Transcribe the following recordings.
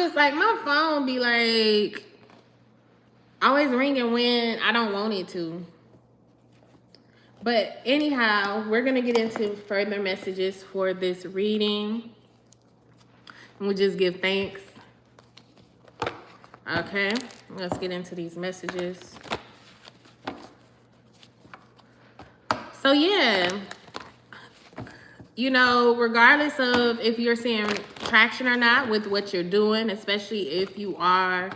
just like, my phone be like always ringing when I don't want it to. But anyhow, we're going to get into further messages for this reading. And we'll just give thanks. Okay, let's get into these messages. So yeah, you know, regardless of if you're seeing traction or not with what you're doing, especially if you are,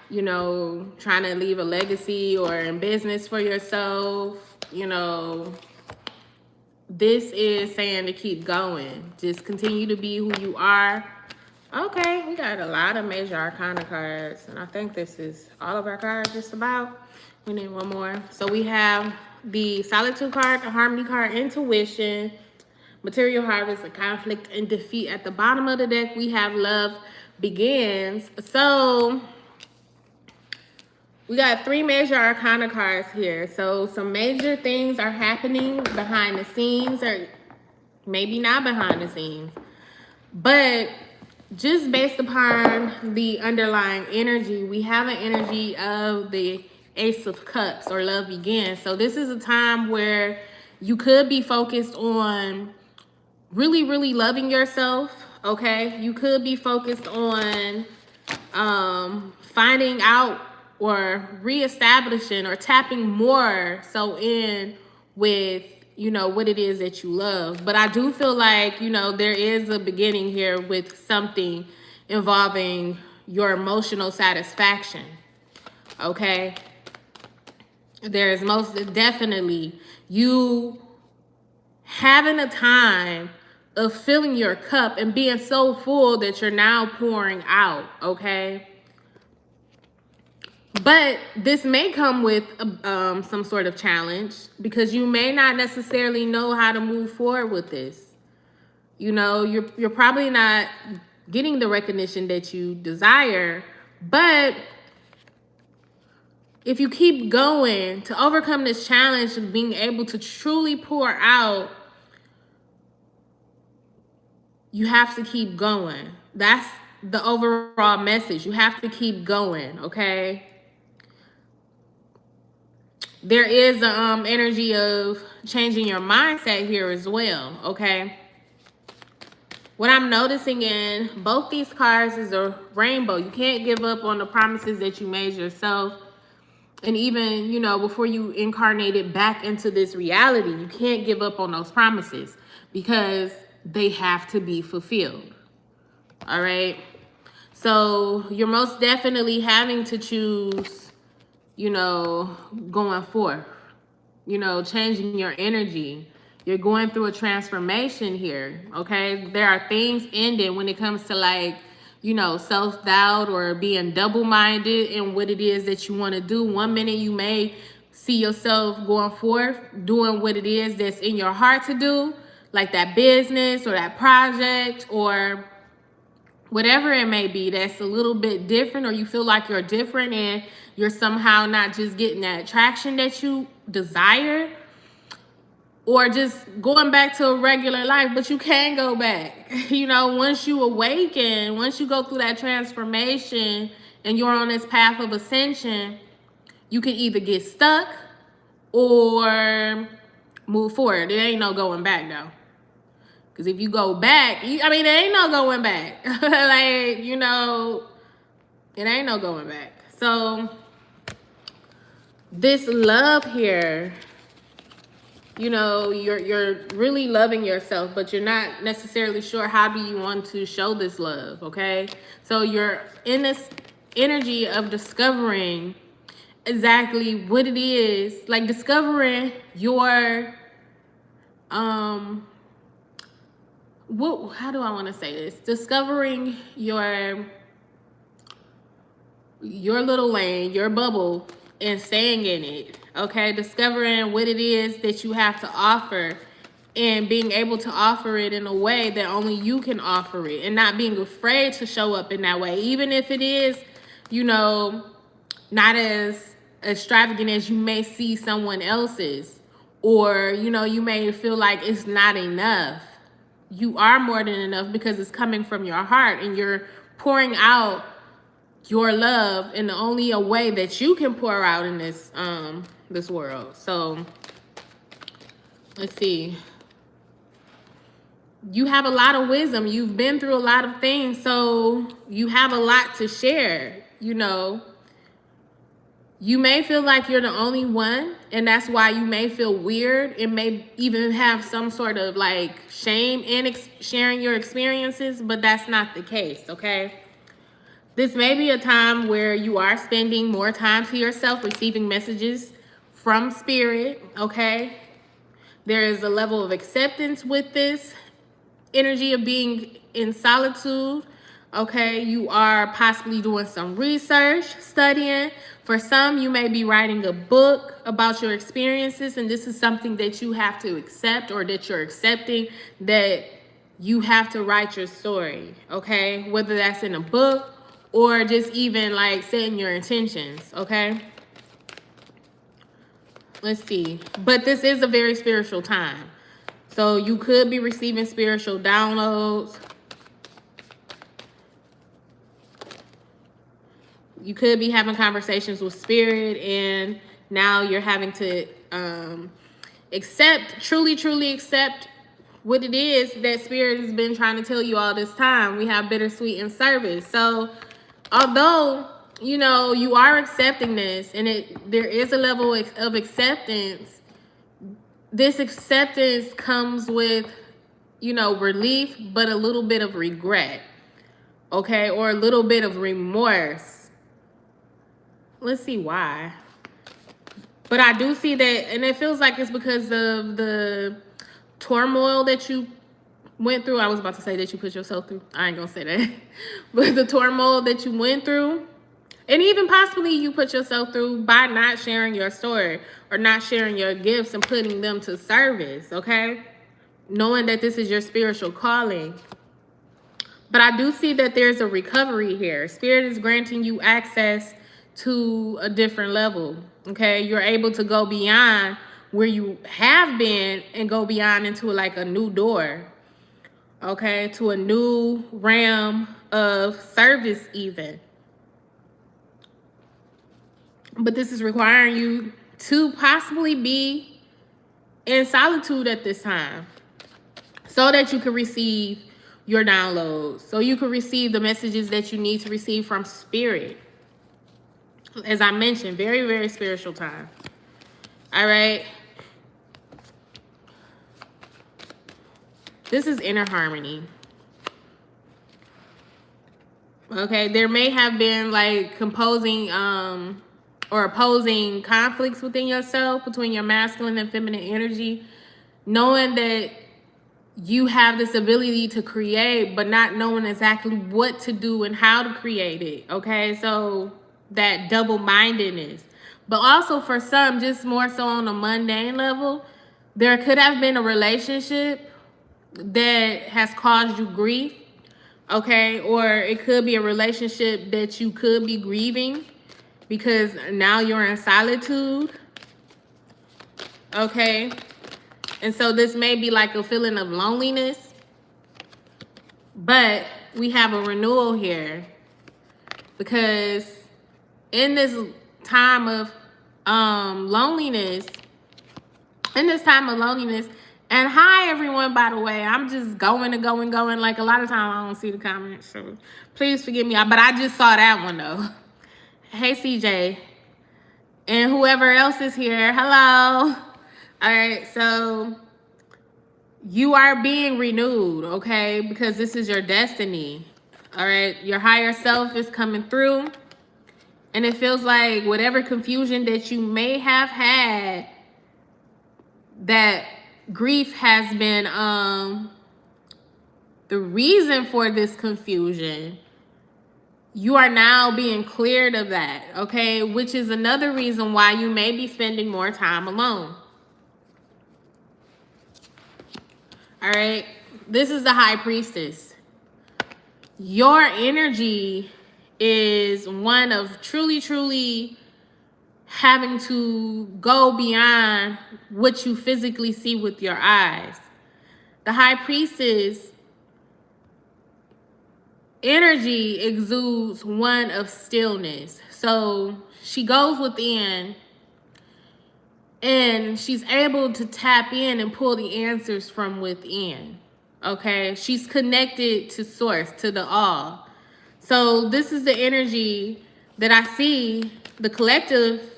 you know, trying to leave a legacy or in business for yourself, you know, this is saying to keep going. Just continue to be who you are. Okay, we got a lot of major arcana cards, and I think this is all of our cards just about. We need one more. So we have the Solitude card, the Harmony card, Intuition, Material Harvest, a Conflict and Defeat. At the bottom of the deck, we have Love Begins. So we got 3 major arcana cards here. So some major things are happening behind the scenes, or maybe not behind the scenes, but just based upon the underlying energy, we have an energy of the Ace of Cups, or Love Begins. So this is a time where you could be focused on really, really loving yourself, okay? You could be focused on finding out or reestablishing or tapping more so in with, you know, what it is that you love. But I do feel like, you know, there is a beginning here with something involving your emotional satisfaction, okay? There is most definitely you having a time of filling your cup and being so full that you're now pouring out, okay? But this may come with some sort of challenge, because you may not necessarily know how to move forward with this. You know, you're probably not getting the recognition that you desire, but if you keep going to overcome this challenge of being able to truly pour out, you have to keep going. That's the overall message. You have to keep going, okay? There is the energy of changing your mindset here as well, okay? What I'm noticing in both these cards is a rainbow. You can't give up on the promises that you made yourself. And even, you know, before you incarnated back into this reality, you can't give up on those promises because they have to be fulfilled, all right? So you're most definitely having to choose, you know, going forth, you know, changing your energy. You're going through a transformation here, okay? There are things ending when it comes to, like, you know, self-doubt or being double-minded in what it is that you want to do. One minute you may see yourself going forth, doing what it is that's in your heart to do, like that business or that project or whatever it may be that's a little bit different, or you feel like you're different and you're somehow not just getting that traction that you desire, or just going back to a regular life. But you can go back. You know, once you awaken, once you go through that transformation and you're on this path of ascension, you can either get stuck or move forward. There ain't no going back though. Because if you go back, I mean, there ain't no going back. Like, you know, it ain't no going back. So this love here, you know, you're really loving yourself, but you're not necessarily sure how do you want to show this love, okay? So you're in this energy of discovering exactly what it is, like discovering your, how do I want to say this? Discovering your little lane, your bubble, and staying in it, okay? Discovering what it is that you have to offer and being able to offer it in a way that only you can offer it, and not being afraid to show up in that way, even if it is, you know, not as extravagant as you may see someone else's, or, you know, you may feel like it's not enough. You are more than enough because it's coming from your heart and you're pouring out your love in the only a way that you can pour out in this world. So let's see. You have a lot of wisdom. You've been through a lot of things, so you have a lot to share. You know, you may feel like you're the only one, and that's why you may feel weird. It may even have some sort of like shame in sharing your experiences, but that's not the case, okay? This may be a time where you are spending more time to yourself, receiving messages from spirit, okay? There is a level of acceptance with this energy of being in solitude, okay? You are possibly doing some research, studying. For some, you may be writing a book about your experiences, and this is something that you have to accept, or that you're accepting, that you have to write your story, okay? Whether that's in a book or just even like setting your intentions, okay? Let's see. But this is a very spiritual time. So you could be receiving spiritual downloads. You could be having conversations with spirit, and now you're having to truly accept what it is that spirit has been trying to tell you all this time. We have bittersweet in service. So although, you know, you are accepting this, and there is a level of acceptance, this acceptance comes with, you know, relief, but a little bit of regret, okay? Or a little bit of remorse. Let's see why. But I do see that, and it feels like it's because of the turmoil that you went through. I was about to say that you put yourself through. I ain't gonna say that. But the turmoil that you went through, and even possibly you put yourself through by not sharing your story or not sharing your gifts and putting them to service, okay? Knowing that this is your spiritual calling. But I do see that there's a recovery here. Spirit is granting you access to a different level, okay? You're able to go beyond where you have been and go beyond into like a new door, okay? To a new realm of service even. But this is requiring you to possibly be in solitude at this time so that you can receive your downloads, so you can receive the messages that you need to receive from spirit. As I mentioned, very, very spiritual time. All right. This is inner harmony. Okay, there may have been like composing or opposing conflicts within yourself, between your masculine and feminine energy, knowing that you have this ability to create, but not knowing exactly what to do and how to create it, okay? So that double-mindedness. But also for some, just more so on a mundane level, there could have been a relationship that has caused you grief, okay? Or it could be a relationship that you could be grieving because now you're in solitude, okay? And so this may be like a feeling of loneliness, but we have a renewal here because in this time of loneliness, and hi everyone, by the way, I'm just going. Like a lot of times I don't see the comments, so please forgive me, but I just saw that one though. Hey CJ, and whoever else is here, hello. All right, so you are being renewed, okay? Because this is your destiny, all right? Your higher self is coming through, and it feels like whatever confusion that you may have had, that grief has been the reason for this confusion. You are now being cleared of that, okay? Which is another reason why you may be spending more time alone. All right, this is the High Priestess. Your energy is one of truly having to go beyond what you physically see with your eyes. The High Priestess energy exudes one of stillness. So she goes within and she's able to tap in and pull the answers from within. Okay, she's connected to source, to the all. So this is the energy that I see the collective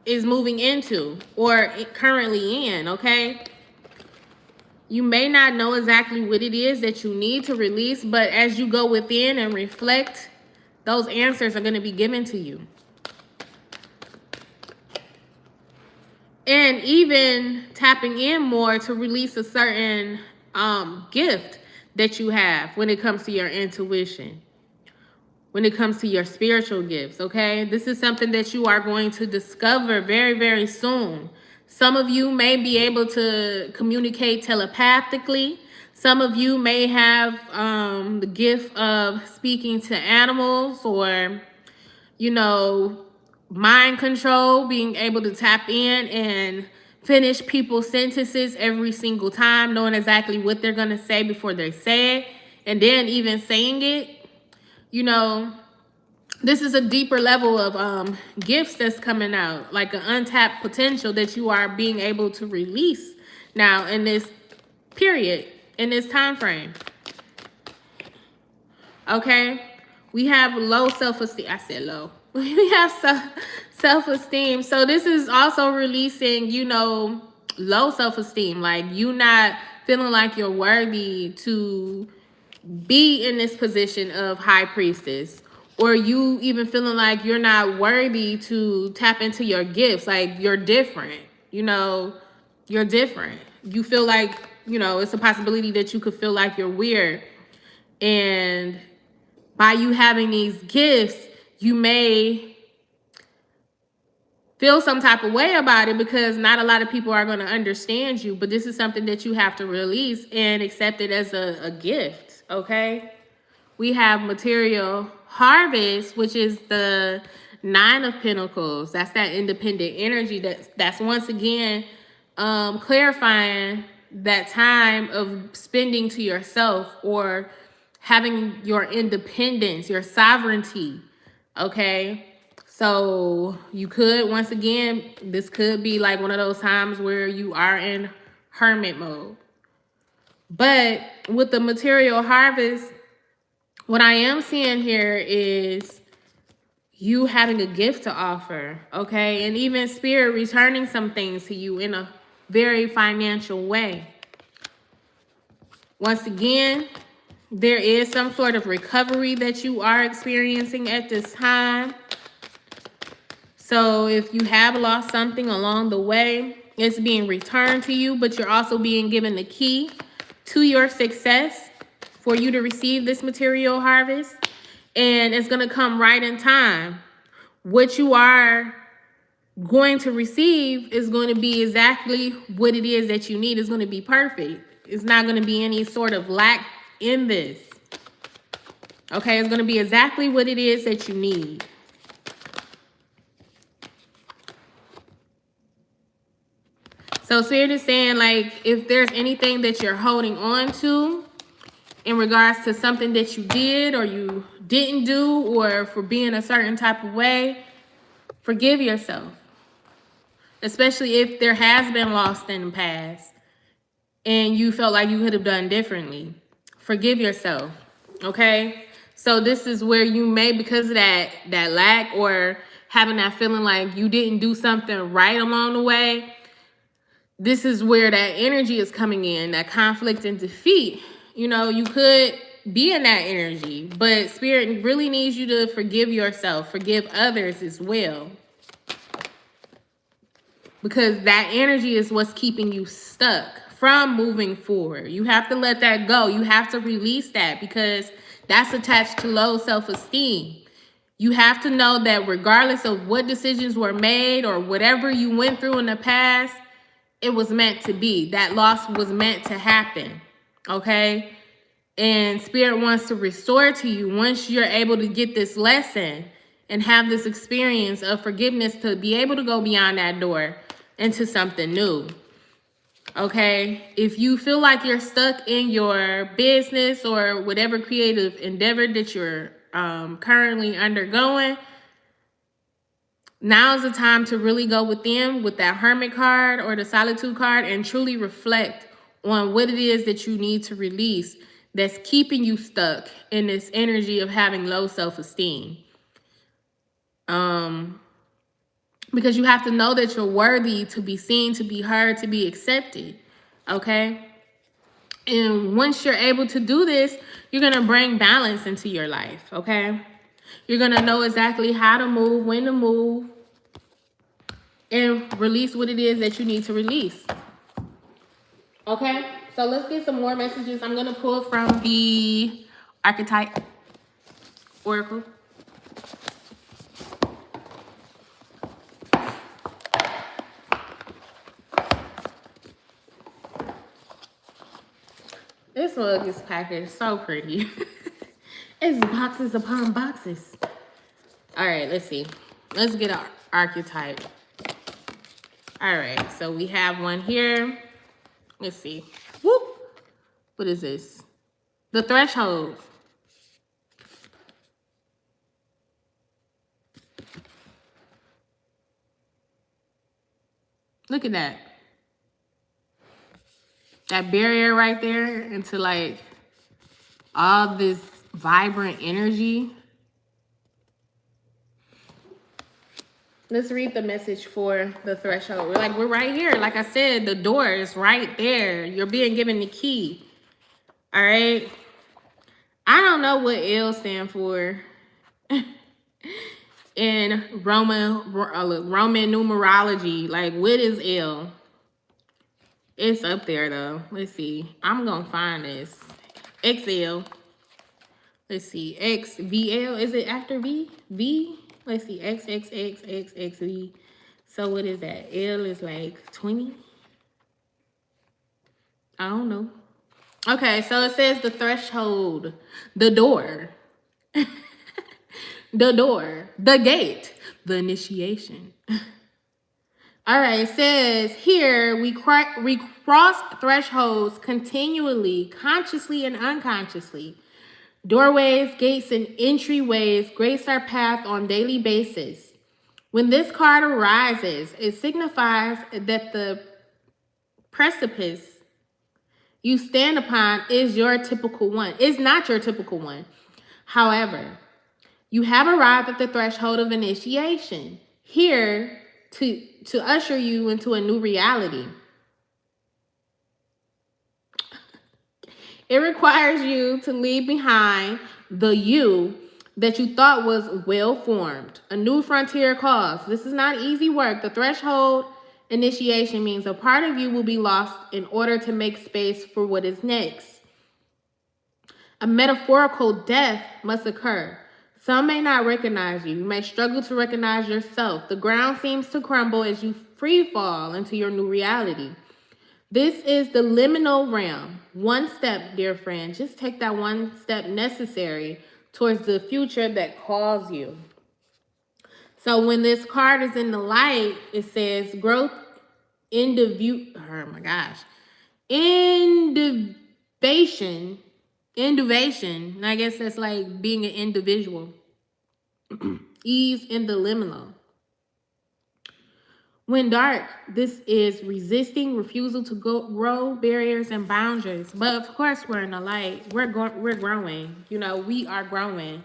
is moving into or currently in. Okay, you may not know exactly what it is that you need to release, but as you go within and reflect, those answers are going to be given to you. And even tapping in more to release a certain gift that you have when it comes to your intuition, when it comes to your spiritual gifts, okay? This is something that you are going to discover very, very soon. Some of you may be able to communicate telepathically. Some of you may have the gift of speaking to animals or, you know, mind control, being able to tap in and finish people's sentences every single time, knowing exactly what they're going to say before they say it, and then even saying it. You know, this is a deeper level of gifts that's coming out, like an untapped potential that you are being able to release now in this period, in this time frame. Okay, we have low self-esteem. I said low. We have self-esteem. So this is also releasing, you know, low self-esteem. Like you not feeling like you're worthy to be in this position of high priestess, or you even feeling like you're not worthy to tap into your gifts. Like you're different, you know, you're different. You feel like, you know, it's a possibility that you could feel like you're weird. And by you having these gifts, you may feel some type of way about it because not a lot of people are going to understand you. But this is something that you have to release and accept it as a gift, okay? We have material harvest, which is the 9 of Pentacles. That's that independent energy that's once again clarifying that time of spending to yourself or having your independence, your sovereignty, okay? So you could, once again, this could be like one of those times where you are in hermit mode. But with the material harvest, what I am seeing here is you having a gift to offer, okay? And even spirit returning some things to you in a very financial way. Once again, there is some sort of recovery that you are experiencing at this time. So if you have lost something along the way, it's being returned to you, but you're also being given the key to your success for you to receive this material harvest. And it's going to come right in time. What you are going to receive is going to be exactly what it is that you need. It's going to be perfect. It's not going to be any sort of lack in this. Okay, it's going to be exactly what it is that you need. So Spirit is saying, like, if there's anything that you're holding on to in regards to something that you did or you didn't do, or for being a certain type of way, forgive yourself. Especially if there has been loss in the past and you felt like you could have done differently. Forgive yourself, okay? So this is where you may, because of that lack or having that feeling like you didn't do something right along the way, this is where that energy is coming in, that conflict and defeat. You know, you could be in that energy, but Spirit really needs you to forgive yourself, forgive others as well. Because that energy is what's keeping you stuck from moving forward. You have to let that go. You have to release that because that's attached to low self-esteem. You have to know that regardless of what decisions were made or whatever you went through in the past, it was meant to be. That loss was meant to happen, okay? And Spirit wants to restore to you once you're able to get this lesson and have this experience of forgiveness to be able to go beyond that door into something new. Okay, if you feel like you're stuck in your business or whatever creative endeavor that you're currently undergoing, now's the time to really go within with that Hermit card or the Solitude card and truly reflect on what it is that you need to release that's keeping you stuck in this energy of having low self-esteem. Because you have to know that you're worthy to be seen, to be heard, to be accepted. Okay? And once you're able to do this, you're going to bring balance into your life. Okay? You're going to know exactly how to move, when to move, and release what it is that you need to release. Okay? So let's get some more messages. I'm going to pull from the Archetype Oracle. This mug is packaged so pretty. It's boxes upon boxes. All right, let's see. Let's get our archetype. All right, so we have one here. Let's see. Whoop. What is this? The Threshold. Look at that. That barrier right there into like all this vibrant energy. Let's read the message for the Threshold. We're right here. Like I said, the door is right there. You're being given the key. All right. I don't know what L stand for in Roman numerology. Like, what is L? It's up there though. Let's see. I'm gonna find this. XL. Let's see. XVL. Is it after V? V? Let's see. XXXXXV. So what is that? L is like 20. I don't know. Okay, so it says the threshold, the door, the door, the gate, the initiation. All right, it says here we cross thresholds continually, consciously and unconsciously. Doorways, gates, and entryways grace our path on daily basis. When this card arises, it signifies that the precipice you stand upon is your typical one. It's not your typical one. However, you have arrived at the threshold of initiation. Here to usher you into a new reality. It requires you to leave behind the you that you thought was well-formed. A new frontier calls. This is not easy work. The threshold initiation means a part of you will be lost in order to make space for what is next. A metaphorical death must occur. Some may not recognize you. You may struggle to recognize yourself. The ground seems to crumble as you free fall into your new reality. This is the liminal realm. One step, dear friend. Just take that one step necessary towards the future that calls you. So when this card is in the light, it says growth, indivation. I guess that's like being an individual. Ease in the liminal. When dark, this is resisting, refusal to grow barriers and boundaries. But of course, we're in the light. We're growing. You know, we are growing.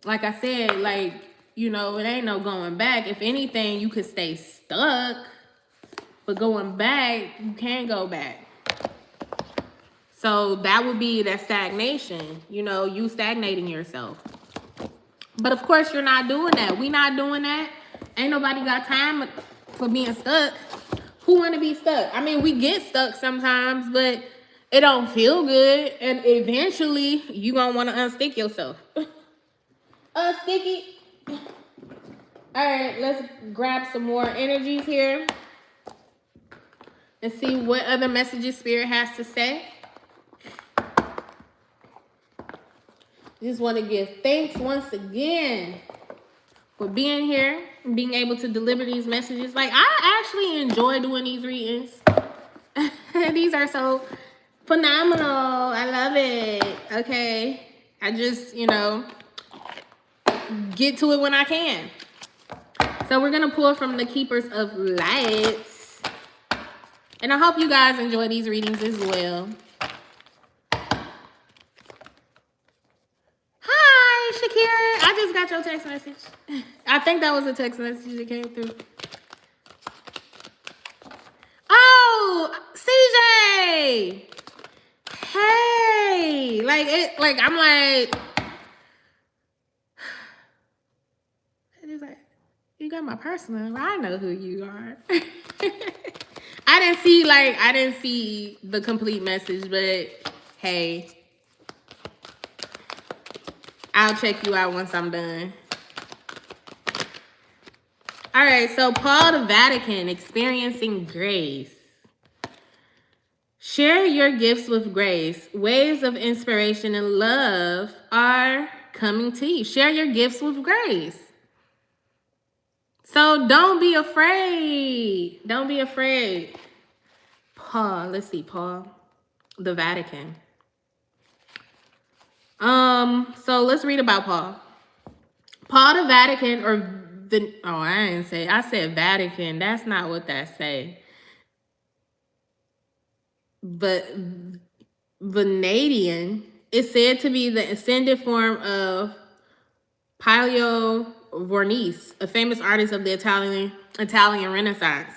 Like I said, like, you know, it ain't no going back. If anything, you could stay stuck. But going back, you can't go back. So that would be that stagnation. You know, you stagnating yourself. But of course, you're not doing that. We not doing that. Ain't nobody got time for being stuck. Who want to be stuck? I mean, we get stuck sometimes, but it don't feel good. And eventually, you going to want to unstick yourself. Unstick it. All right, let's grab some more energies here. And see what other messages Spirit has to say. Just want to give thanks once again for being here and being able to deliver these messages. Like, I actually enjoy doing these readings. These are so phenomenal. I love it. Okay. I just, get to it when I can. So we're going to pull from the Keepers of Lights. And I hope you guys enjoy these readings as well. Hi, Shakira. I just got your text message. I think that was a text message that came through. Oh, CJ. Hey. I'm like, it's like, you got my personal. I know who you are. I didn't see the complete message, but hey, I'll check you out once I'm done. All right, so Paul the Vatican, experiencing grace. Share your gifts with grace. Waves of inspiration and love are coming to you. Share your gifts with grace. So don't be afraid. Don't be afraid. Paul, let's see, Paul the Vatican. So let's read about Paul. Paul the Vatican, I said Vatican. That's not what that say. But Vanadian is said to be the ascended form of Piero Veronese, a famous artist of the Italian Renaissance.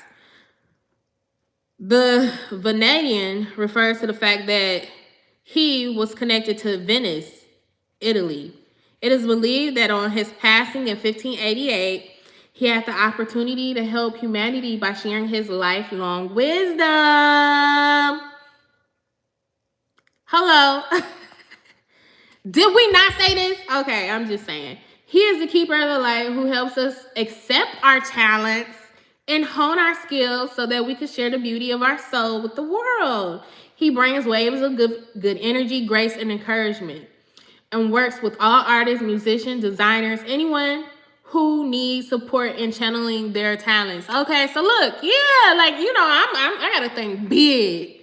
The Vanadian refers to the fact that he was connected to Venice, Italy. It is believed that on his passing in 1588, he had the opportunity to help humanity by sharing his lifelong wisdom. Hello. Did we not say this? Okay, I'm just saying. He is the keeper of the light who helps us accept our talents and hone our skills so that we can share the beauty of our soul with the world. He brings waves of good energy, grace, and encouragement, and works with all artists, musicians, designers, anyone who needs support in channeling their talents. Okay, so look, yeah, I gotta think big.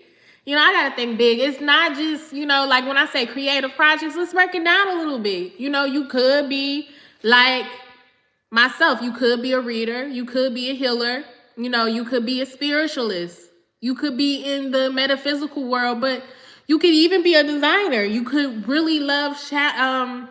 I gotta think big. It's not just, like when I say creative projects, let's break it down a little bit. You could be like myself. You could be a reader. You could be a healer. You could be a spiritualist. You could be in the metaphysical world, but you could even be a designer. You could really love fashion,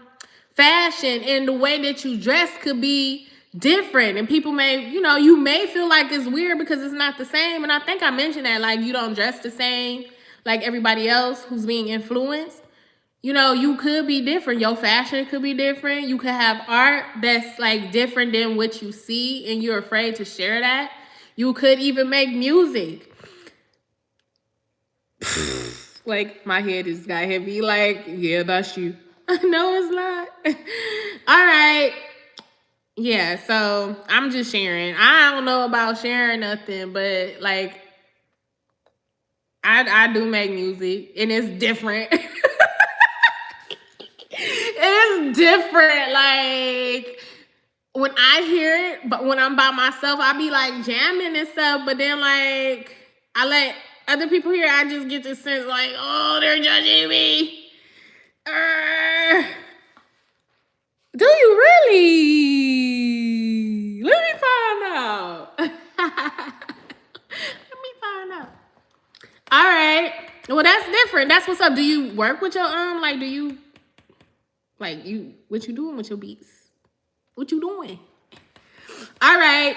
and the way that you dress could be different. And people may, you may feel like it's weird because it's not the same. And I think I mentioned that, like, you don't dress the same like everybody else who's being influenced. You could be different. Your fashion could be different. You could have art that's like different than what you see and you're afraid to share that. You could even make music. Like, my head just got heavy. Like, yeah, that's you. No, it's not. All right. Yeah, so I'm just sharing. I don't know about sharing nothing, but like, I do make music, and it's different. It's different. Like, when I hear it, but when I'm by myself, I be like jamming and stuff. But then, like, I let other people hear, I just get this sense like, oh, they're judging me. Do you really? Let me find out. Let me find out. All right. Well, that's different. That's what's up. Do you work with your what you doing with your beats? What you doing? All right.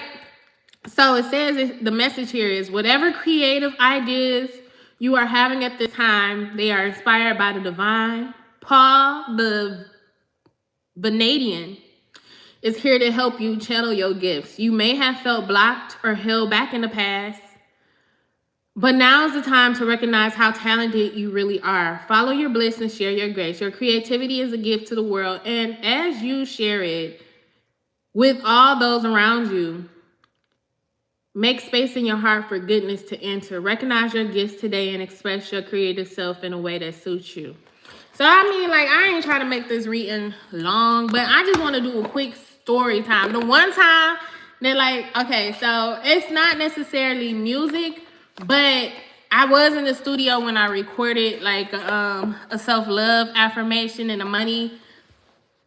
So it says the message here is whatever creative ideas you are having at this time, they are inspired by the divine. Paul the Vanadian is here to help you channel your gifts. You may have felt blocked or held back in the past, but now is the time to recognize how talented you really are. Follow your bliss and share your grace. Your creativity is a gift to the world, and as you share it with all those around you, make space in your heart for goodness to enter. Recognize your gifts today and express your creative self in a way that suits you. So, I mean, like, I ain't trying to make this reading long, but I just want to do a quick story time. The one time that, like, okay, so it's not necessarily music, but I was in the studio when I recorded like a self-love affirmation and a money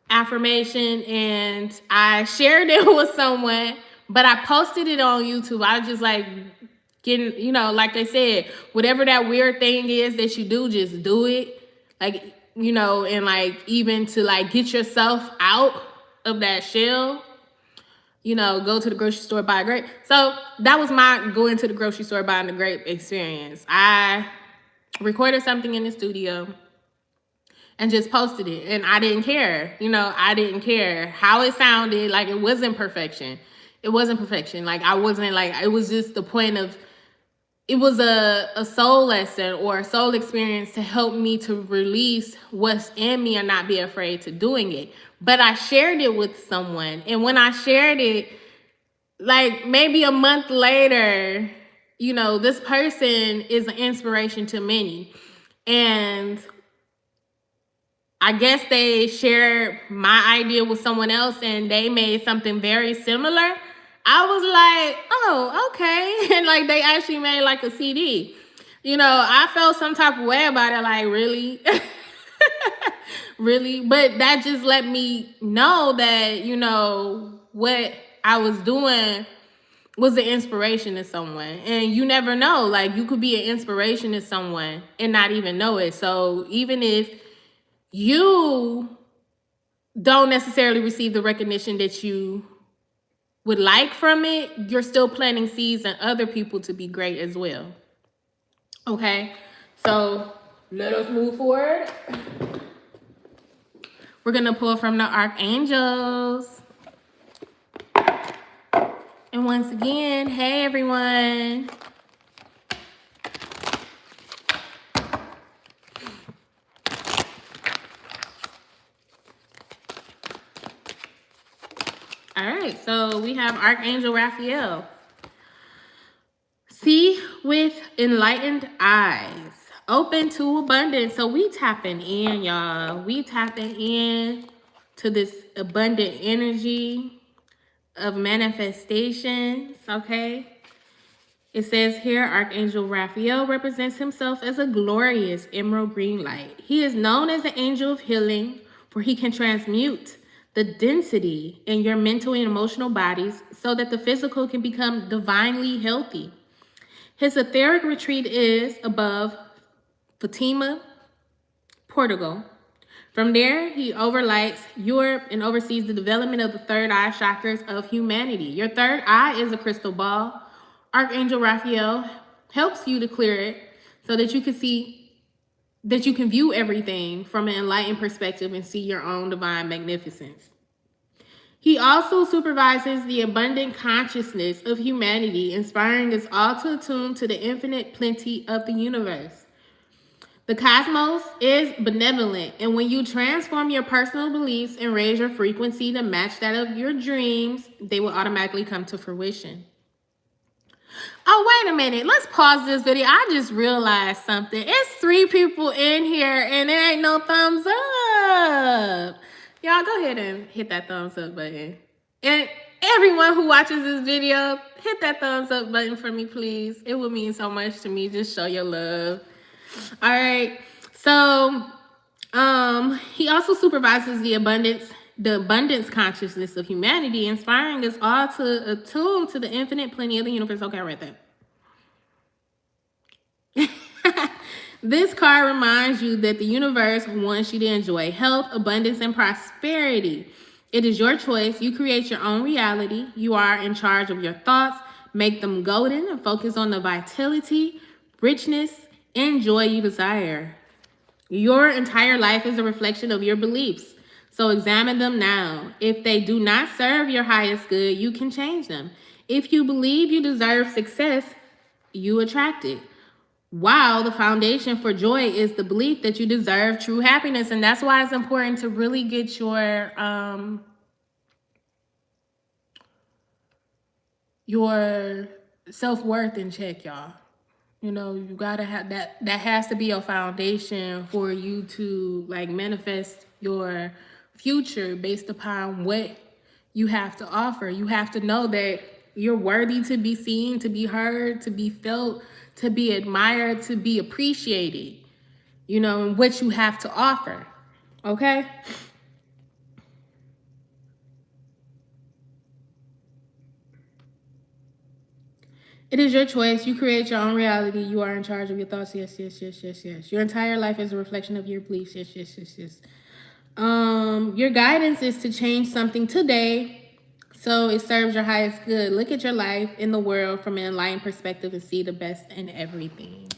affirmation, and I shared it with someone, but I posted it on YouTube. I was just like getting, you know, like they said, whatever that weird thing is that you do, just do it. Like, you know, and like even to like get yourself out of that shell, you know, go to the grocery store, buy a grape. So that was my going to the grocery store, buying the grape experience. I recorded something in the studio and just posted it, and I didn't care. You know, I didn't care how it sounded. Like, it wasn't perfection. It wasn't perfection. Like, I wasn't like, it was just the point of, it was a soul lesson or a soul experience to help me to release what's in me and not be afraid to doing it. But I shared it with someone, and when I shared it, like maybe a month later, you know, this person is an inspiration to many. And I guess they shared my idea with someone else and they made something very similar. I was like, oh, okay. And like they actually made like a CD. You know, I felt some type of way about it, like, really? Really? But that just let me know that, you know, what I was doing was an inspiration to someone. And you never know, like, you could be an inspiration to someone and not even know it. So even if you don't necessarily receive the recognition that you would like from it, you're still planting seeds in other people to be great as well. Okay, so let us move forward. We're gonna pull from the archangels. And once again, hey everyone. All right, so we have Archangel Raphael. See with enlightened eyes, open to abundance. So we tapping in, y'all. We tapping in to this abundant energy of manifestations, okay? It says here, Archangel Raphael represents himself as a glorious emerald green light. He is known as the angel of healing, for he can transmute the density in your mental and emotional bodies so that the physical can become divinely healthy. His etheric retreat is above Fatima, Portugal. From there, he overlights Europe and oversees the development of the third eye chakras of humanity. Your third eye is a crystal ball. Archangel Raphael helps you to clear it so that you can see, that you can view everything from an enlightened perspective and see your own divine magnificence. He also supervises the abundant consciousness of humanity, inspiring us all to attune to the infinite plenty of the universe. The cosmos is benevolent, and when you transform your personal beliefs and raise your frequency to match that of your dreams, they will automatically come to fruition. Oh, wait a minute. Let's pause this video. I just realized something. It's 3 people in here, and there ain't no thumbs up. Y'all go ahead and hit that thumbs up button. And everyone who watches this video, hit that thumbs up button for me, please. It would mean so much to me. Just show your love. All right. So, he also supervises the abundance consciousness of humanity, inspiring us all to attune to the infinite plenty of the universe. Okay, right there. This card reminds you that the universe wants you to enjoy health, abundance, and prosperity. It is your choice. You create your own reality. You are in charge of your thoughts. Make them golden and focus on the vitality, richness, and joy you desire. Your entire life is a reflection of your beliefs. So examine them now. If they do not serve your highest good, you can change them. If you believe you deserve success, you attract it. Wow, the foundation for joy is the belief that you deserve true happiness. And that's why it's important to really get your self-worth in check, y'all. You know, you gotta have that. That has to be your foundation for you to like manifest your future based upon what you have to offer. You have to know that you're worthy to be seen, to be heard, to be felt, to be admired, to be appreciated, you know, and what you have to offer. Okay? It is your choice. You create your own reality. You are in charge of your thoughts. Yes, yes, yes, yes, yes. Your entire life is a reflection of your beliefs. Yes, yes, yes, yes. Your guidance is to change something today so it serves your highest good. Look at your life in the world from an enlightened perspective and see the best in everything.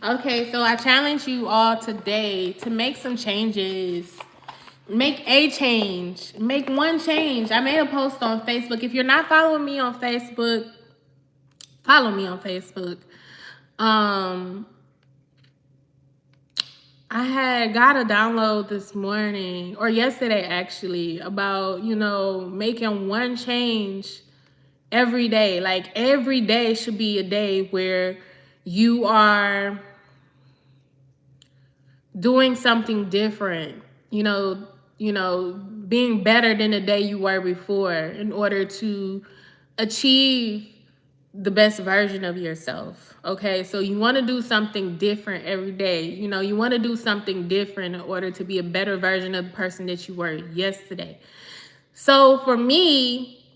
Okay, so I challenge you all today to make some changes. Make a change. Make one change. I made a post on Facebook. If you're not following me on Facebook, follow me on Facebook. I had got a download this morning or yesterday actually about, you know, making one change every day. Like every day should be a day where you are doing something different, being better than the day you were before in order to achieve the best version of yourself. Okay, so you want to do something different every day. You know, you want to do something different in order to be a better version of the person that you were yesterday. So for me,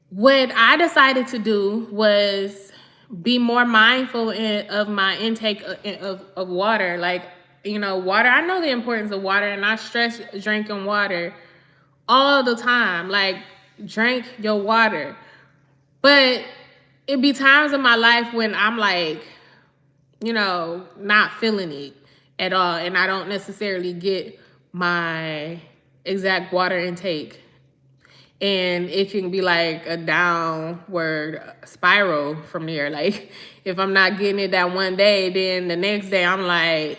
what I decided to do was be more mindful of my intake of water. Like, you know, water, I know the importance of water, and I stress drinking water all the time. Like, drink your water. But it be times in my life when I'm like, you know, not feeling it at all, and I don't necessarily get my exact water intake. And it can be like a downward spiral from there. Like, if I'm not getting it that one day, then the next day I'm like,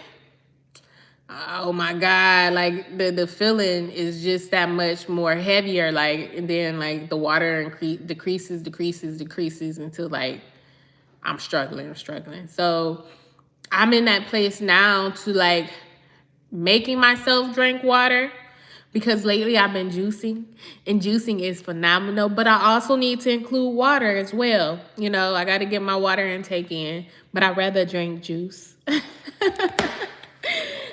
oh my God, like the feeling is just that much more heavier. Like, and then like the water decreases until like I'm struggling. So I'm in that place now to like making myself drink water, because lately I've been juicing, and juicing is phenomenal, but I also need to include water as well. You know, I got to get my water intake in, but I'd rather drink juice.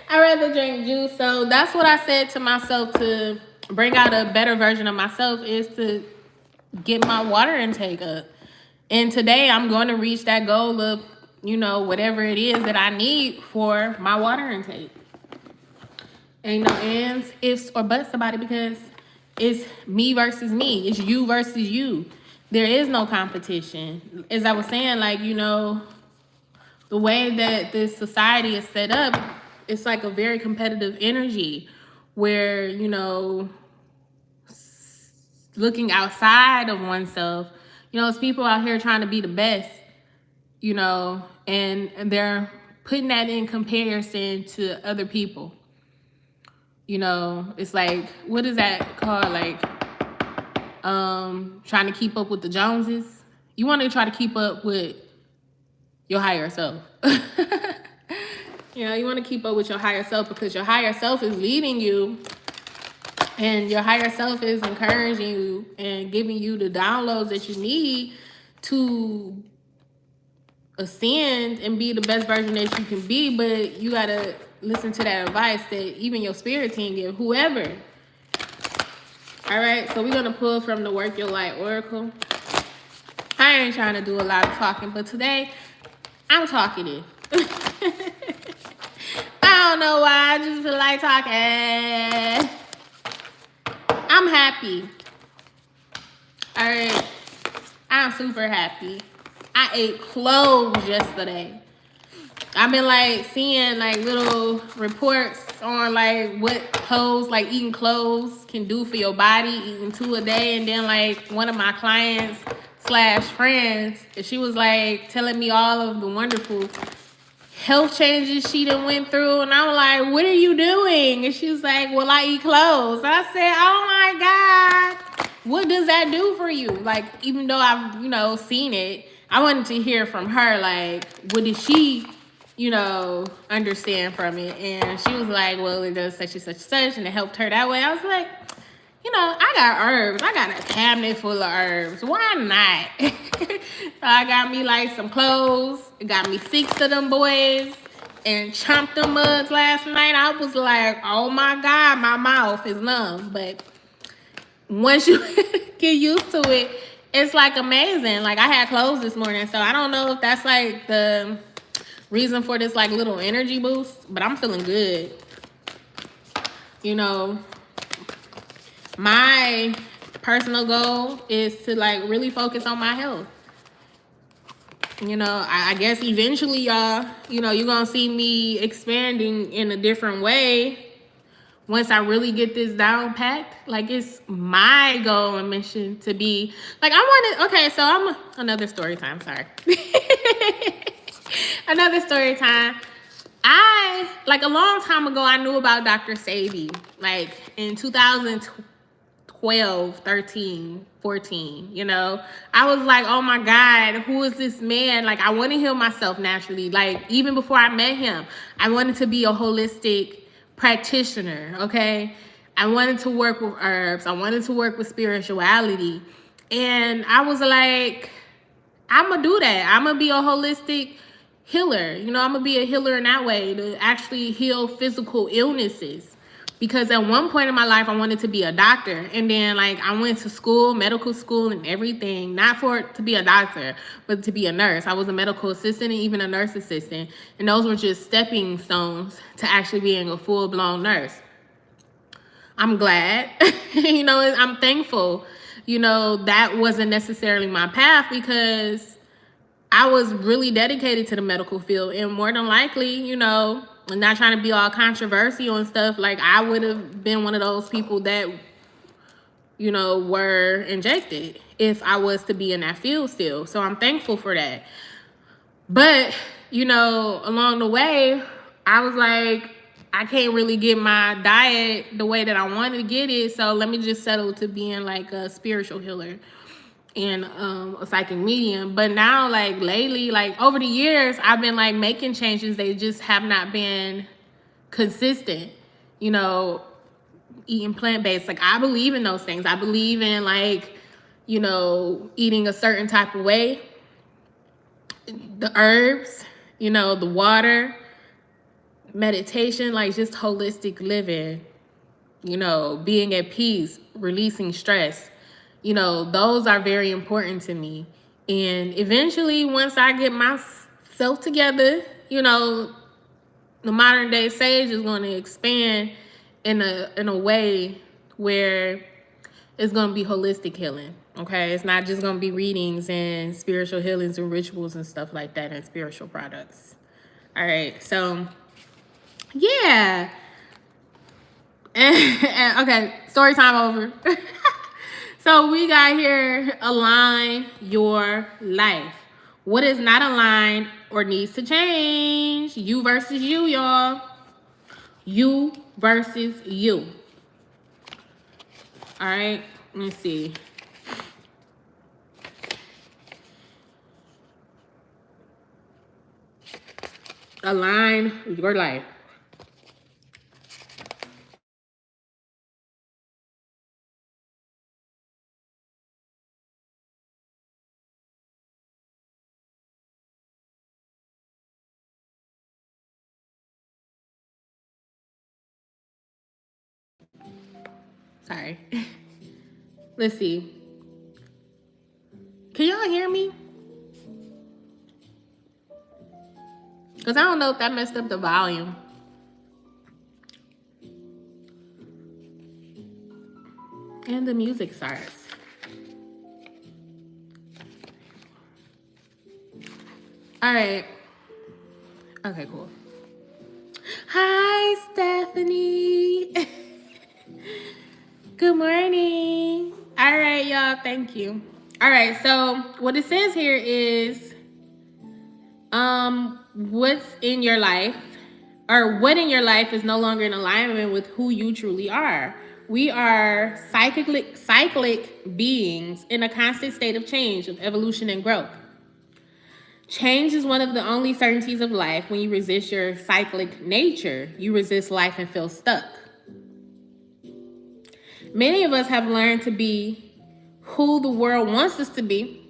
I'd rather drink juice. So that's what I said to myself to bring out a better version of myself, is to get my water intake up. And today I'm going to reach that goal of, you know, whatever it is that I need for my water intake. Ain't no ands, ifs, or buts about it, because it's me versus me. It's you versus you. There is no competition. As I was saying, like, you know, the way that this society is set up, it's like a very competitive energy where, you know, looking outside of oneself, you know, it's people out here trying to be the best, you know, and they're putting that in comparison to other people. You know, it's like, what is that called? Like, trying to keep up with the Joneses. You want to try to keep up with your higher self. You know, you want to keep up with your higher self, because your higher self is leading you, and your higher self is encouraging you and giving you the downloads that you need to ascend and be the best version that you can be. But you got to listen to that advice that even your spirit team give, whoever. All right, so we're going to pull from the Work Your Light Oracle. I ain't trying to do a lot of talking, but today I'm talkative. I don't know why, I just feel like talking. I'm happy. All right, I'm super happy. I ate cloves yesterday. I've been like seeing like little reports on like what cloves, like eating cloves can do for your body, eating 2 a day. And then like one of my clients / friends, she was like telling me all of the wonderful health changes she done went through. And I was like, what are you doing? And she was like, well, I eat cloves. And I said, oh my God, what does that do for you? Like, even though I've, you know, seen it, I wanted to hear from her, like, what did she, you know, understand from it? And she was like, well, it does such and such and such, and it helped her that way. I was like, you know, I got herbs. I got a cabinet full of herbs. Why not? So I got me like some cloves. Got me 6 of them boys and chomped them mugs last night. I was like, oh my God, my mouth is numb. But once you get used to it, it's like amazing. Like I had cloves this morning, so I don't know if that's like the reason for this like little energy boost, but I'm feeling good. You know, my personal goal is to like really focus on my health. You know, I guess eventually, y'all, you know, you're gonna see me expanding in a different way once I really get this down packed. Like, it's my goal and mission to be like, okay, so another story time, sorry. Another story time. Like a long time ago, I knew about Dr. Sadie, like in 2012, 13, 14, you know. I was like, oh my God, who is this man? Like, I want to heal myself naturally. Like, even before I met him, I wanted to be a holistic practitioner, okay? I wanted to work with herbs. I wanted to work with spirituality. And I was like, I'm going to do that. I'm going to be a holistic healer. You know, I'm going to be a healer in that way, to actually heal physical illnesses. Because at one point in my life, I wanted to be a doctor. And then, like, I went to school, medical school and everything, not to be a doctor, but to be a nurse. I was a medical assistant and even a nurse assistant. And those were just stepping stones to actually being a full-blown nurse. I'm glad, you know, I'm thankful, you know, that wasn't necessarily my path, because I was really dedicated to the medical field, and more than likely, you know, not trying to be all controversial and stuff, like I would have been one of those people that, you know, were injected if I was to be in that field still. So I'm thankful for that. But, you know, along the way, I was like, I can't really get my diet the way that I wanted to get it. So let me just settle to being like a spiritual healer and a psychic medium. But now, like lately, like over the years, I've been like making changes. They just have not been consistent, you know, eating plant-based. Like I believe in those things. I believe in like, you know, eating a certain type of way, the herbs, you know, the water, meditation, like just holistic living, you know, being at peace, releasing stress. You know, those are very important to me. And eventually, once I get myself together, you know, the modern day sage is going to expand in a way where it's going to be holistic healing. Okay, it's not just going to be readings and spiritual healings and rituals and stuff like that and spiritual products. All right, so yeah. And okay, story time over. So we got here, align your life. What is not aligned or needs to change? You versus you, y'all. You versus you. All right, let me see. Align your life. Sorry. Let's see. Can y'all hear me? Because I don't know if that messed up the volume. And the music starts. All right. Okay, cool. Hi, Stephanie. Good morning. All right, y'all. Thank you. All right. So what it says here is, what's in your life, or what in your life is no longer in alignment with who you truly are. We are cyclic beings in a constant state of change, of evolution and growth. Change is one of the only certainties of life. When you resist your cyclic nature, you resist life and feel stuck. Many of us have learned to be who the world wants us to be.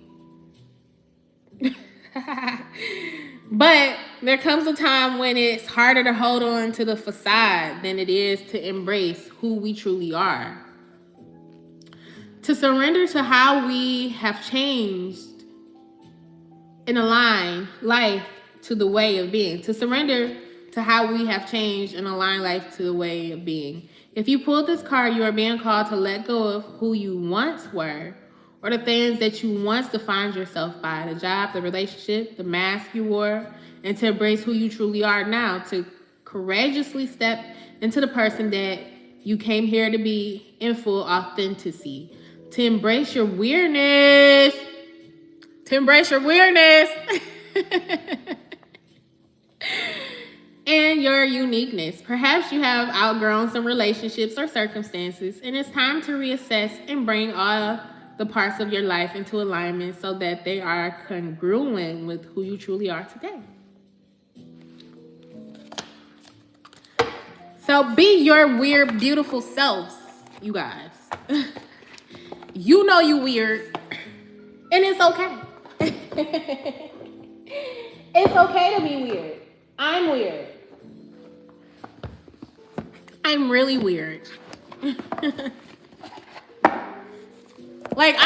But there comes a time when it's harder to hold on to the facade than it is to embrace who we truly are. To surrender to how we have changed and align life to the way of being. To surrender to how we have changed and align life to the way of being. If you pulled this card, you are being called to let go of who you once were, or the things that you once defined yourself by, the job, the relationship, the mask you wore, and to embrace who you truly are now, to courageously step into the person that you came here to be in full authenticity, to embrace your weirdness, and your uniqueness. Perhaps you have outgrown some relationships or circumstances, and it's time to reassess and bring all the parts of your life into alignment so that they are congruent with who you truly are today. So be your weird, beautiful selves, you guys. You know you weird, and it's okay. It's okay to be weird. I'm weird. I'm really weird. Like,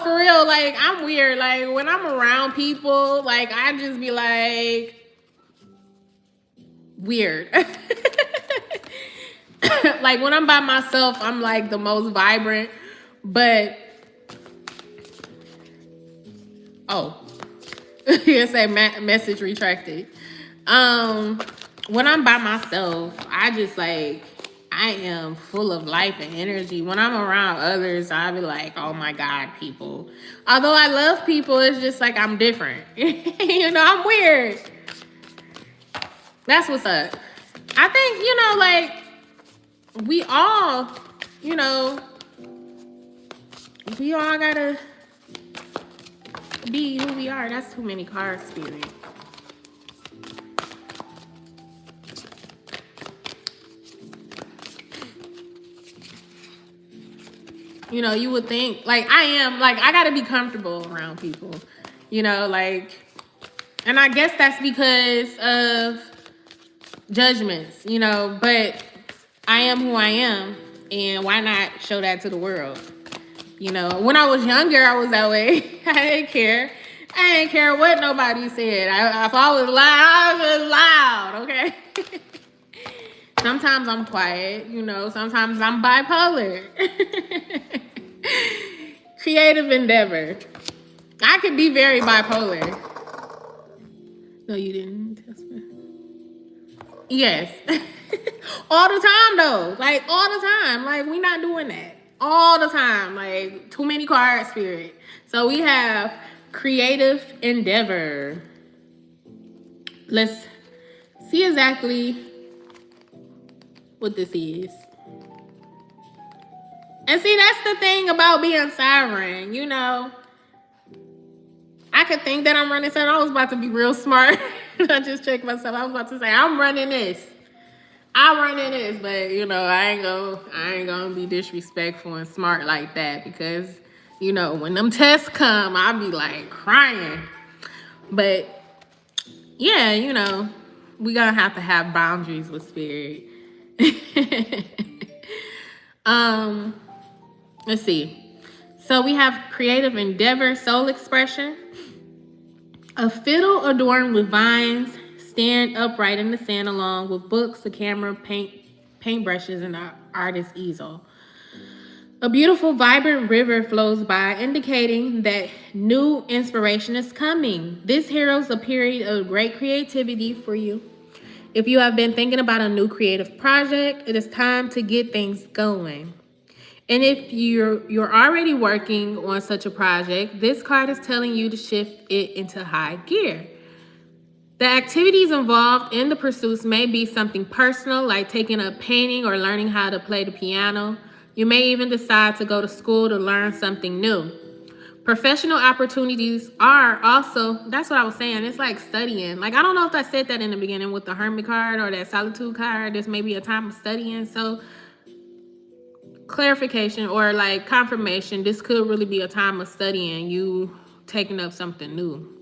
for real, like, I'm weird. Like, when I'm around people, like, I just be like, weird. Like, when I'm by myself, I'm like the most vibrant, but, you say message retracted. When I'm by myself, I just like, I am full of life and energy. When I'm around others, I be like, oh my God, people. Although I love people, it's just like I'm different. You know, I'm weird. That's what's up. I think, like, we all, we all gotta be who we are. That's too many cards, Spirit. You would think, like, I gotta be comfortable around people, like, and I guess that's because of judgments, but I am who I am, and why not show that to the world? When I was younger, I was that way. I didn't care what nobody said. If I was loud, I was loud, okay? Sometimes I'm quiet, sometimes I'm bipolar. Creative endeavor. I could be very bipolar. No, you didn't test me. Yes. All the time, though. Like, all the time. Like, we not doing that. All the time. Like, too many cards, Spirit. So we have creative endeavor. Let's see exactly what this is. And see, that's the thing about being sovereign, I could think that I'm running something. I was about to be real smart. I just checked myself. I was about to say, I'm running this. But I ain't gonna be disrespectful and smart like that, because when them tests come, I'll be like crying. But yeah, we gonna have to have boundaries with Spirit. Let's see. So we have creative endeavor, soul expression. A fiddle adorned with vines stand upright in the sand along with books, a camera, paintbrushes, and an artist's easel. A beautiful, vibrant river flows by, indicating that new inspiration is coming. This heralds a period of great creativity for you. If you have been thinking about a new creative project, it is time to get things going. And if you're already working on such a project, this card is telling you to shift it into high gear. The activities involved in the pursuits may be something personal, like taking up painting or learning how to play the piano. You may even decide to go to school to learn something new. Professional opportunities are also, that's what I was saying, it's like studying. Like, I don't know if I said that in the beginning with the Hermit card or that Solitude card. This may be a time of studying. So clarification or like confirmation. This could really be a time of studying, you taking up something new.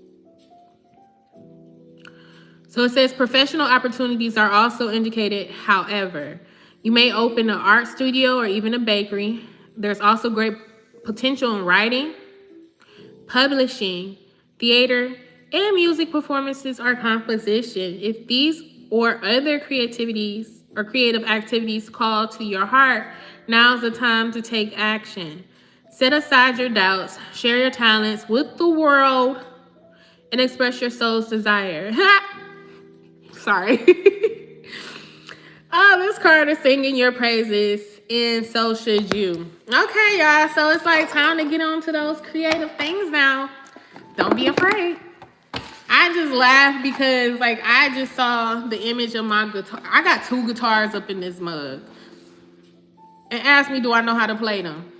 So it says professional opportunities are also indicated. However, you may open an art studio or even a bakery. There's also great potential in writing, publishing, theater, and music performances or composition. If these or other creativities or creative activities call to your heart, now's the time to take action. Set aside your doubts, share your talents with the world, and express your soul's desire. Sorry. Oh, this card is singing your praises, and so should you. Okay, y'all. So it's like time to get on to those creative things now. Don't be afraid. I just laughed because, like, I just saw the image of my guitar. I got 2 guitars up in this mug. And asked me, do I know how to play them?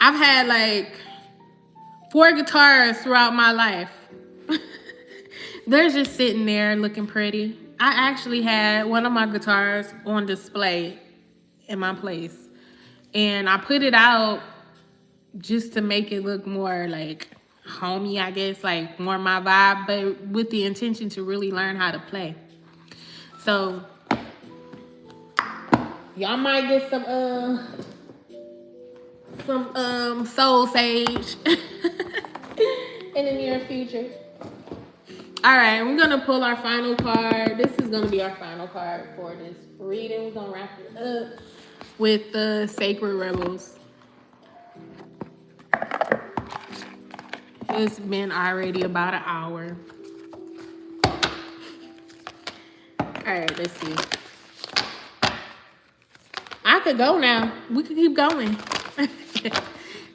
I've had, like, 4 guitars throughout my life. They're just sitting there looking pretty. I actually had one of my guitars on display in my place. And I put it out just to make it look more like homey, I guess, like more my vibe, but with the intention to really learn how to play. So y'all might get some soul sage in the near future. All right, we're gonna pull our final card. This is gonna be our final card for this reading. We're gonna wrap it up with the Sacred Rebels. It's been already about an hour. All right, let's see. I could go now. We could keep going.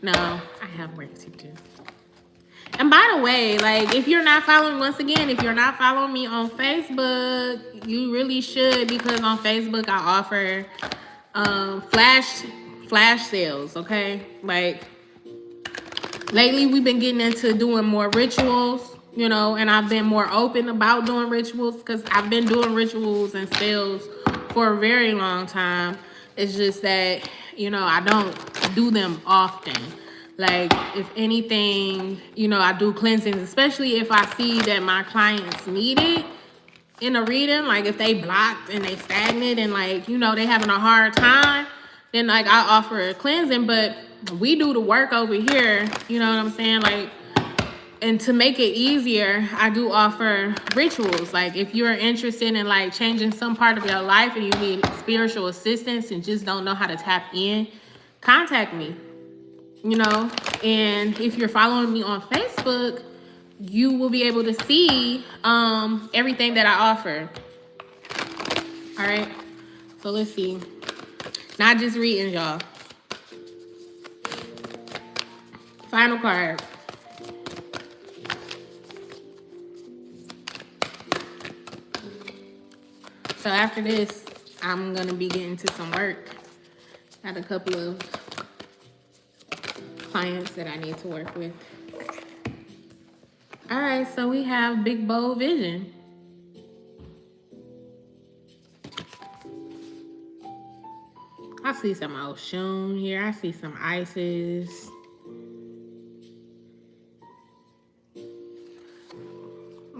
No, I have work to do. And by the way, like, if you're not following, once again, if you're not following me on Facebook, you really should, because on Facebook I offer flash sales, okay? Like, lately we've been getting into doing more rituals, you know, and I've been more open about doing rituals because I've been doing rituals and sales for a very long time. It's just that, you know, I don't do them often. Like, if anything, you know, I do cleansings, especially if I see that my clients need it in a reading. Like, if they blocked and they stagnant and, like, you know, they having a hard time, then, like, I offer a cleansing. But we do the work over here, you know what I'm saying? Like, and to make it easier, I do offer rituals. Like, if you're interested in, like, changing some part of your life and you need spiritual assistance and just don't know how to tap in, contact me. You know, and if you're following me on Facebook, you will be able to see everything that I offer. All right, so let's see. Not just reading, y'all. Final card. So after this, I'm gonna be getting to some work. Got a couple of clients that I need to work with. All right, so we have big bold vision. I see some Oshun here. I see some Isis.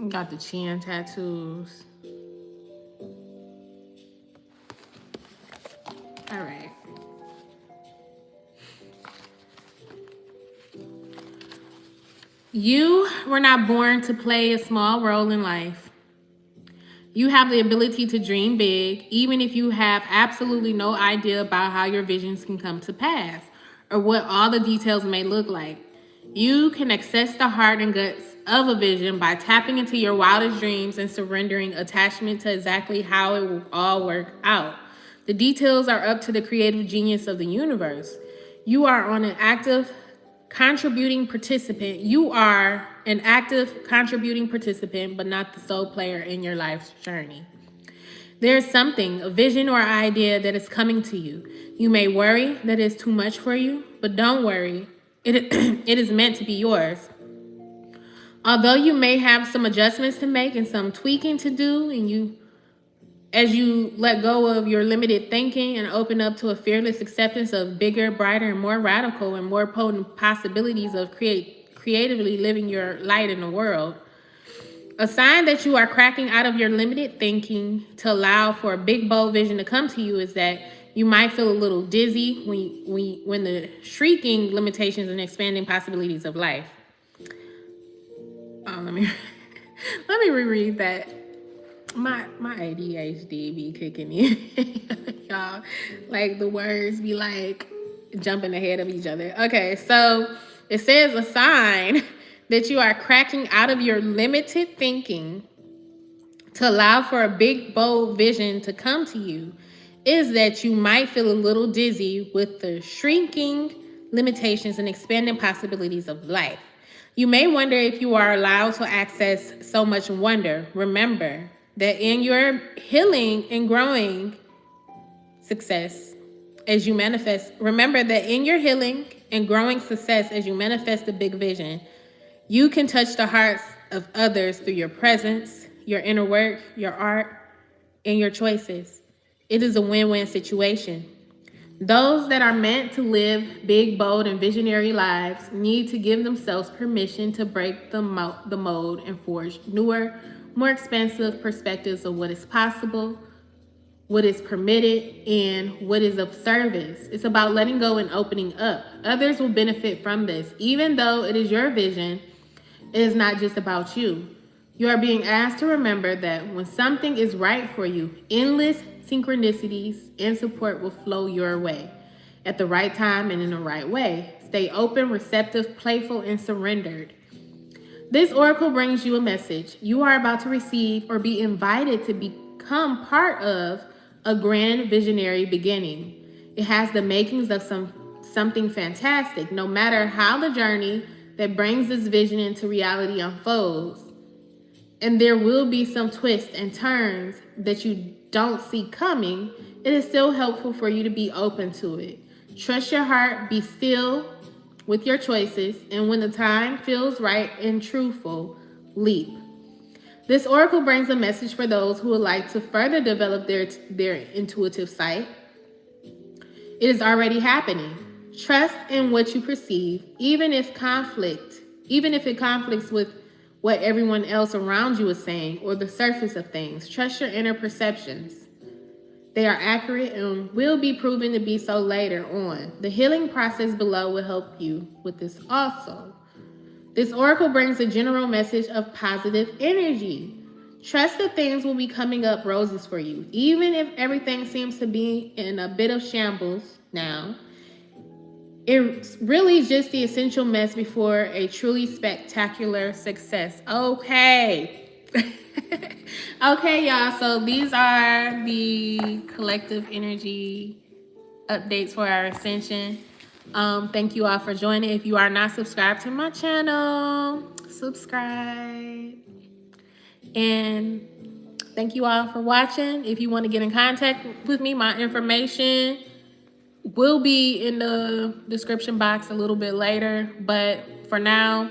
Got the chin tattoos. All right. You were not born to play a small role in life. You have the ability to dream big, even if you have absolutely no idea about how your visions can come to pass or what all the details may look like. You can access the heart and guts of a vision by tapping into your wildest dreams and surrendering attachment to exactly how it will all work out. The details are up to the creative genius of the universe. You are on an active contributing participant. You are an active contributing participant, but not the sole player in your life's journey. There's something, a vision or idea that is coming to you. You may worry that it's too much for you, but don't worry. It is meant to be yours. Although you may have some adjustments to make and some tweaking to do, and As you let go of your limited thinking and open up to a fearless acceptance of bigger, brighter, and more radical and more potent possibilities of creatively living your light in the world. A sign that you are cracking out of your limited thinking to allow for a big, bold vision to come to you is that you might feel a little dizzy when the shrieking limitations and expanding possibilities of life. Let me let me reread that. My ADHD be kicking in, y'all. Like the words be like jumping ahead of each other. Okay, so it says a sign that you are cracking out of your limited thinking to allow for a big, bold vision to come to you is that you might feel a little dizzy with the shrinking limitations and expanding possibilities of life. You may wonder if you are allowed to access so much wonder. Remember that in your healing and growing success, as you manifest, remember that in your healing and growing success, as you manifest the big vision, you can touch the hearts of others through your presence, your inner work, your art, and your choices. It is a win-win situation. Those that are meant to live big, bold, and visionary lives need to give themselves permission to break the mold and forge newer, more expansive perspectives of what is possible, what is permitted, and what is of service. It's about letting go and opening up. Others will benefit from this. Even though it is your vision, it is not just about you. You are being asked to remember that when something is right for you, endless synchronicities and support will flow your way at the right time and in the right way. Stay open, receptive, playful, and surrendered. This oracle brings you a message. You are about to receive or be invited to become part of a grand visionary beginning. It has the makings of something fantastic, no matter how the journey that brings this vision into reality unfolds. And there will be some twists and turns that you don't see coming. It is still helpful for you to be open to it. Trust your heart, be still with your choices, and when the time feels right and truthful, leap. This oracle brings a message for those who would like to further develop their intuitive sight. It is already happening. Trust in what you perceive, even if it conflicts with what everyone else around you is saying or the surface of things. Trust your inner perceptions. They are accurate and will be proven to be so later on. The healing process below will help you with this also. This oracle brings a general message of positive energy. Trust that things will be coming up roses for you, even if everything seems to be in a bit of shambles now. It's really just the essential mess before a truly spectacular success. Okay. Okay, y'all. So these are the collective energy updates for our ascension. Thank you all for joining. If you are not subscribed to my channel, subscribe. And thank you all for watching. If you want to get in contact with me, my information will be in the description box a little bit later. But for now,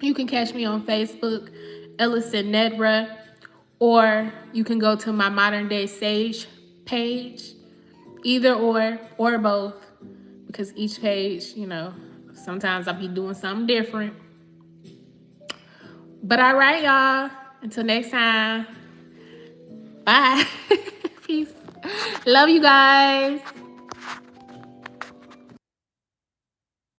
you can catch me on Facebook, Elocin Ned'RAH, or you can go to my Modern Day Sage page, either or both, because each page, sometimes I'll be doing something different. But all right, y'all, until next time, bye. Peace. Love you guys.